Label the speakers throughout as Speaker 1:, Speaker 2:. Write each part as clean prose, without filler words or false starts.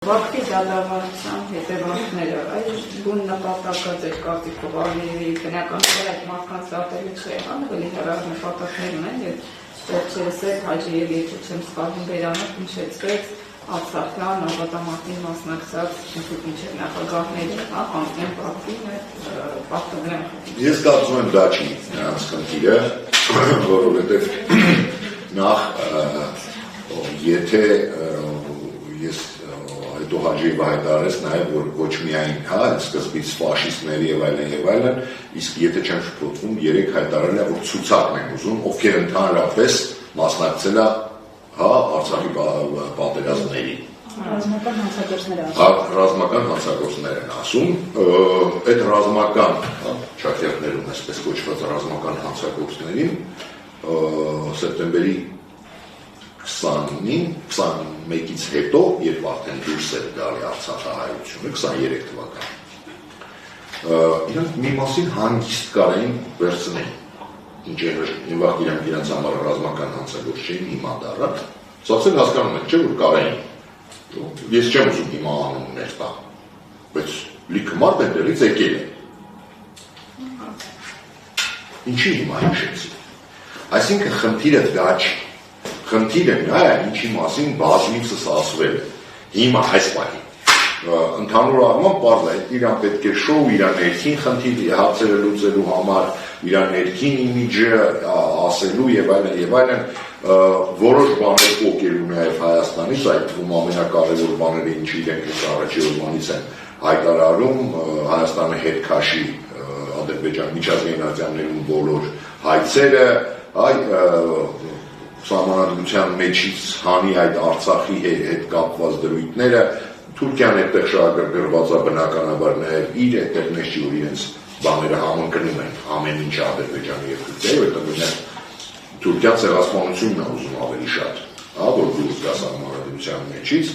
Speaker 1: Վարկի դատավարության հետևանքները, այս բուն նպատակած էր կարծիքով ավելի բնականաբար այդ մարդկանց դատելու չէ, ավելի հեռավոր նպատակներ ունեն եւ վերջերս էլ Հաջի եւ եթե չեմ սխալվում Բերանը հիշեցրեց Արցախյան ազատամարտին մասնակցած ինչու նախագահների հանձնեն պատվին պատվիրան։
Speaker 2: Ես կարծում եմ դա չի նրանց խնդիրը, որովհետեւ նախ եթե ես հետո Հաջիևը հայտարարեց նաև, որ ոչ միայն սկզբից ֆաշիստների եւ այլն, իսկ եթե չեմ շփոթվում, 3 հայտարարել է, որ ցուցակն են ուզում, ովքեր ընդհանրապես մասնակցել է Արցախի պատերազմներին։ Ռազմական հանցագործներ են ասում, այդ ռազմական շարքերներում այսպես կոչված ռազմական հանցագործներին սեպտեմբերի 20-ին, 21-ից հետո, երբ արդեն դուրս էր գալի Արցախահայությունը 23 թվականին, իրանք մի մասին հանգիստ կարային վերցնել, ինչ ինվաղ իրանք համար ռազմական հանցագործ չէին, հիմա դառը, սացել հասկանում եք, չէ, որ կարային, ես չեմ ուզում հիմա անուններ տա, բայց լիքը մարդ այնտեղից եկել է։ Ինչի հիմա հիշեցի։ Այսինքն խնդիրը դա չի։ Խնդիրը նա է, ինչի մասին բազմիցս ասվել է, հիմա այս պահին, ընդհանուր առմամբ պարզ է, իրան պետք է շոու, իրան ներքին խնդիր հարցերը լուծելու համար, իրան ներքին իմիջը ասելու եւ այլն, որոշ բաներ փոխելու նաեւ Հայաստանից, այդ թվում ամենակարևոր բաները, ինչը իրենք առաջի օրվանից են հայտարարում, Հայաստանը հետ քաշի Ադրբեջան միջազգային ատյաններում բոլոր հայցերը, Սահմանադրության մեջից հանի այդ Արցախի հետ կապված դրույթները, Թուրքիան այդտեղ շահագրգռված է բնականաբար նաև իր այդտեղ մեջ չի, որ իրենց բաները համընկնում են ամեն ինչ Ադրբեջանի եւ Թուրքիայի, որտեղ Թուրքիան ցեղասպանությունն է ուզում ավելի շատ, որ դուրս գա Սահմանադրության մեջից,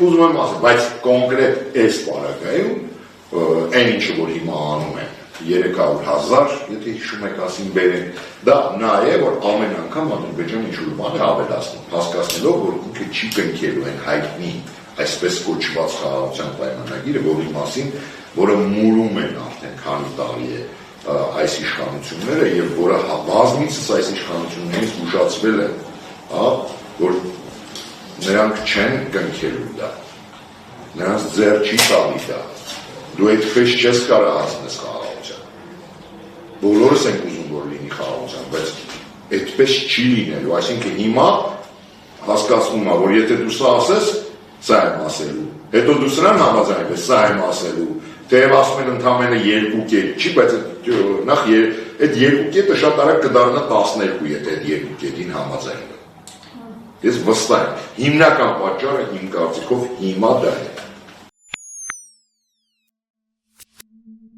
Speaker 2: ուզում եմ ասել, բայց կոնկրետ այս պարագայում այն ինչը որ հիմա անում են 300,000, եթե հիշում եք ասին բերեն, դա նա է, որ ամեն անգամ Ադրբեջանը ինչ-որ բան է ավելացնում, հասկացնելով, որ ինքը չի կնքելու են հայտնի այսպես կոչված խաղաղության պայմանագիրը, որի մասին, որը մուրում են արդեն քանի տարի է այս իշխանությունները եւ որը բազմիցս այս իշխանություններից ուշացվել է, որ նրանք չեն կնքելու դա, նրանց ձեռ չի տալի դա, դու այդպես չես կարող հասնես բոլորս ենք ուզում, որ լինի խաղաղության, բայց այդպես չի լինելու, այսինքն հիմա հասկացվում է, որ եթե դու սա ասես, սա եմ ասելու, հետո դու սրան համաձայնվես, սա եմ ասելու, թեև ասում են ընդամենը 2 կետ չի, բայց նախ այդ 2 կետը շատ արագ կդառնա 12, եթե այդ 2 կետին համաձայնվեն։ Ես վստահ եմ, հիմնական պատճառը իմ կարծիքով հիմա դա է։